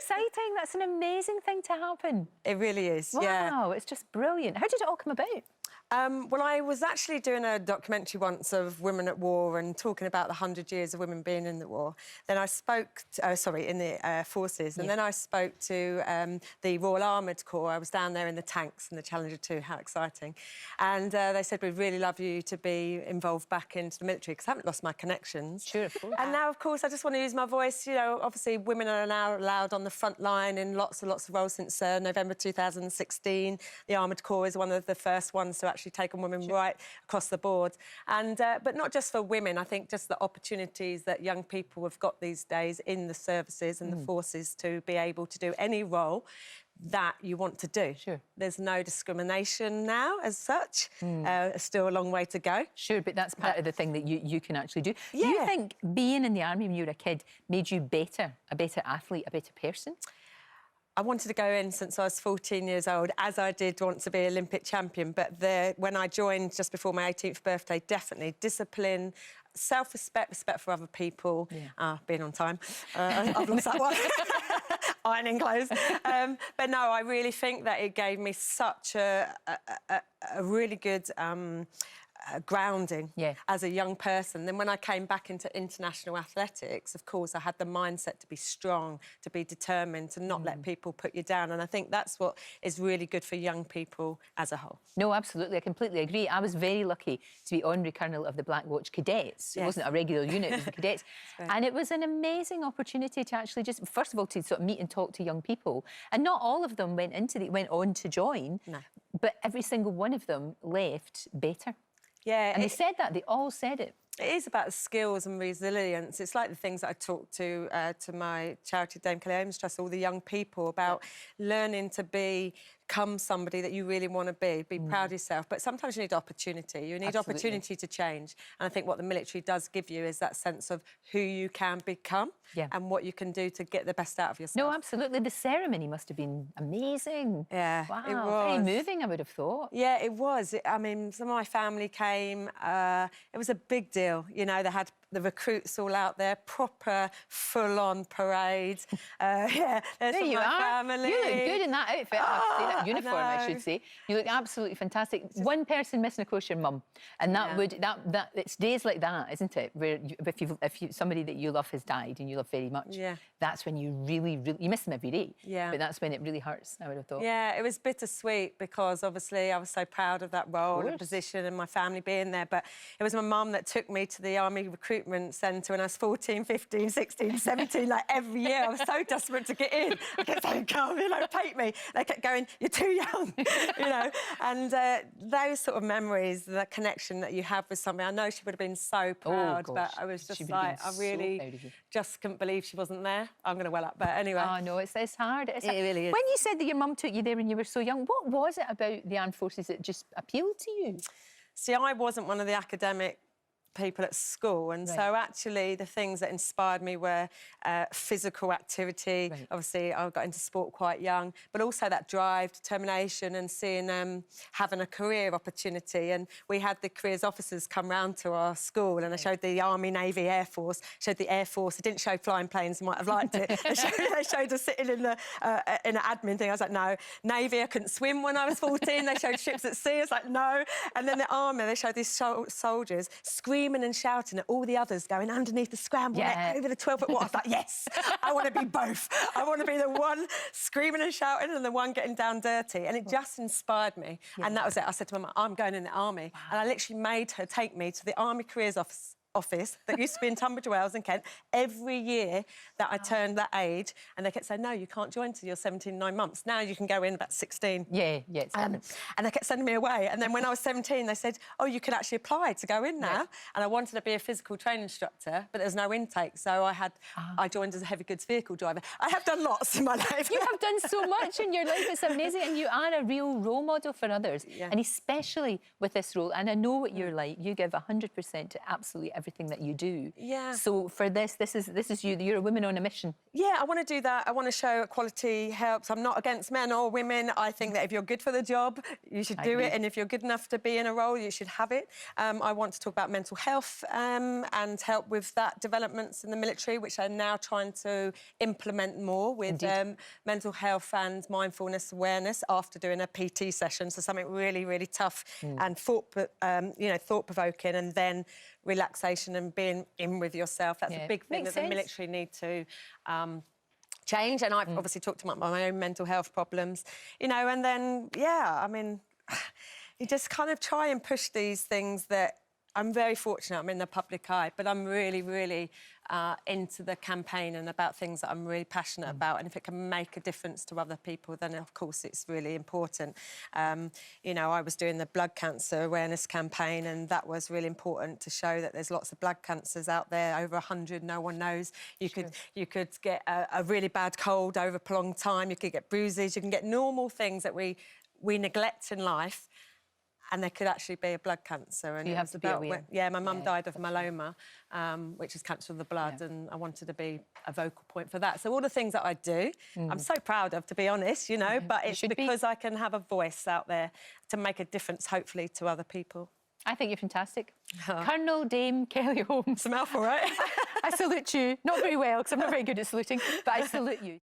exciting. That's an amazing thing to happen. It really is, wow, yeah. It's just brilliant. How did it all come about? Well, I was actually doing a documentary once of women at war and talking about the 100 years of women being in the war. Then I spoke, in the forces, and then I spoke to the Royal Armoured Corps. I was down there in the tanks and the Challenger 2, how exciting. And they said, we'd really love you to be involved back into the military, because I haven't lost my connections. Sure, of course. And now, of course, I just want to use my voice. You know, obviously, women are now allowed on the front line in lots of roles since November 2016. The Armoured Corps is one of the first ones to actually take on women right across the board. And but not just for women, I think just the opportunities that young people have got these days in the services and the forces to be able to do any role that you want to do. Sure. There's no discrimination now as such. Still a long way to go. Sure, but that's part of the thing that you can actually do. Yeah. Do you think being in the army when you were a kid made you better, a better athlete, a better person? I wanted to go in since I was 14 years old, as I did want to be Olympic champion. But when I joined just before my 18th birthday, definitely discipline, self-respect, respect for other people, being on time. I've lost that one. Ironing clothes. But no, I really think that it gave me such a really good grounding as a young person. Then when I came back into international athletics, of course, I had the mindset to be strong, to be determined, to not let people put you down. And I think that's what is really good for young people as a whole. No, absolutely. I completely agree. I was very lucky to be honorary colonel of the Black Watch Cadets. It wasn't a regular unit, it was the cadets. And it was an amazing opportunity to actually just, first of all, to sort of meet and talk to young people. And not all of them went on to join, but every single one of them left better. Yeah, and they said that. They all said it. It is about skills and resilience. It's like the things that I talk to my charity, Dame Kelly Holmes Trust, all the young people about learning to become somebody that you really want to be proud of yourself. But sometimes you need opportunity. You need opportunity to change. And I think what the military does give you is that sense of who you can become and what you can do to get the best out of yourself. No, absolutely. The ceremony must have been amazing. Yeah, wow, it was. Very moving, I would have thought. Yeah, it was. I mean, some of my family came. It was a big deal. You know, they had the recruits all out there, proper, full-on parade. Yeah, there's there you are. Family. You look good in that outfit, I have to say, that uniform, I should say. You look absolutely fantastic. One person missing, of course, your mum, and that would it's days like that, isn't it? Where if somebody that you love has died and you love very much, that's when you really you miss them every day. Yeah. But that's when it really hurts, I would have thought. Yeah, it was bittersweet because obviously I was so proud of that role and position and my family being there. But it was my mum that took me to the Army recruitment centre when I was 14, 15, 16, 17, like every year. I was so desperate to get in. I kept saying, come, you know, take me. They kept going, you're too young, you know. And those sort of memories, that connection that you have with somebody, I know she would have been so proud, but I was just like, I really just couldn't believe she wasn't there. I'm going to well up, but anyway. Oh, no, it's hard. It really is. When you said that your mum took you there when you were so young, what was it about the armed forces that just appealed to you? See, I wasn't one of the academic people at school, and so actually the things that inspired me were physical activity. Obviously I got into sport quite young, but also that drive, determination, and seeing having a career opportunity. And we had the careers officers come round to our school, and I showed the Army, Navy, Air Force, showed the Air Force. I didn't show flying planes, you might have liked it. They showed us sitting in an admin thing. I was like, no. Navy, I couldn't swim when I was 14. They showed ships at sea. I was like, no. And then the Army, they showed these soldiers screaming and shouting at all the others going underneath the scramble net over the 12-foot wall. I was like, yes, I want to be both. I want to be the one screaming and shouting and the one getting down dirty. And it just inspired me. And that was it. I said to my mum, I'm going in the Army. And I literally made her take me to the Army Careers Office that used to be in Tunbridge Wells in Kent every year that I turned that age, and they kept saying, no, you can't join till you're 17, 9 months. Now you can go in about 16. Yeah. And they kept sending me away. And then when I was 17, they said, oh, you can actually apply to go in now. And I wanted to be a physical training instructor, but there was no intake. So I joined as a heavy goods vehicle driver. I have done lots in my life. You have done so much in your life. It's amazing. And you are a real role model for others. And especially with this role. And I know what you're like. You give 100% to absolutely everything. everything that you do. Yeah. So for this is you. You're a woman on a mission. Yeah, I want to do that. I want to show equality helps. I'm not against men or women. I think that if you're good for the job, you should do it. And if you're good enough to be in a role, you should have it. I want to talk about mental health and help with that developments in the military, which I'm now trying to implement more with mental health and mindfulness awareness after doing a PT session. So something really, really tough and thought-provoking, and then relaxation and being in with yourself. That's a big thing that the military need to change. And I've obviously talked about my own mental health problems, you know, and then, yeah, I mean, you just kind of try and push these things that I'm very fortunate I'm in the public eye, but I'm really, really into the campaign and about things that I'm really passionate about. And if it can make a difference to other people, then of course it's really important. You know, I was doing the blood cancer awareness campaign, and that was really important to show that there's lots of blood cancers out there, over 100, no one knows. You could get a really bad cold over a prolonged time, you could get bruises, you can get normal things that we neglect in life. And there could actually be a blood cancer. And you have to be aware. Yeah, my mum died of myeloma, which is cancer of the blood, and I wanted to be a vocal point for that. So all the things that I do, I'm so proud of, to be honest, you know, but it's because I can have a voice out there to make a difference, hopefully, to other people. I think you're fantastic. Colonel Dame Kelly Holmes. It's a mouthful, right? I salute you. Not very well, because I'm not very good at saluting, but I salute you.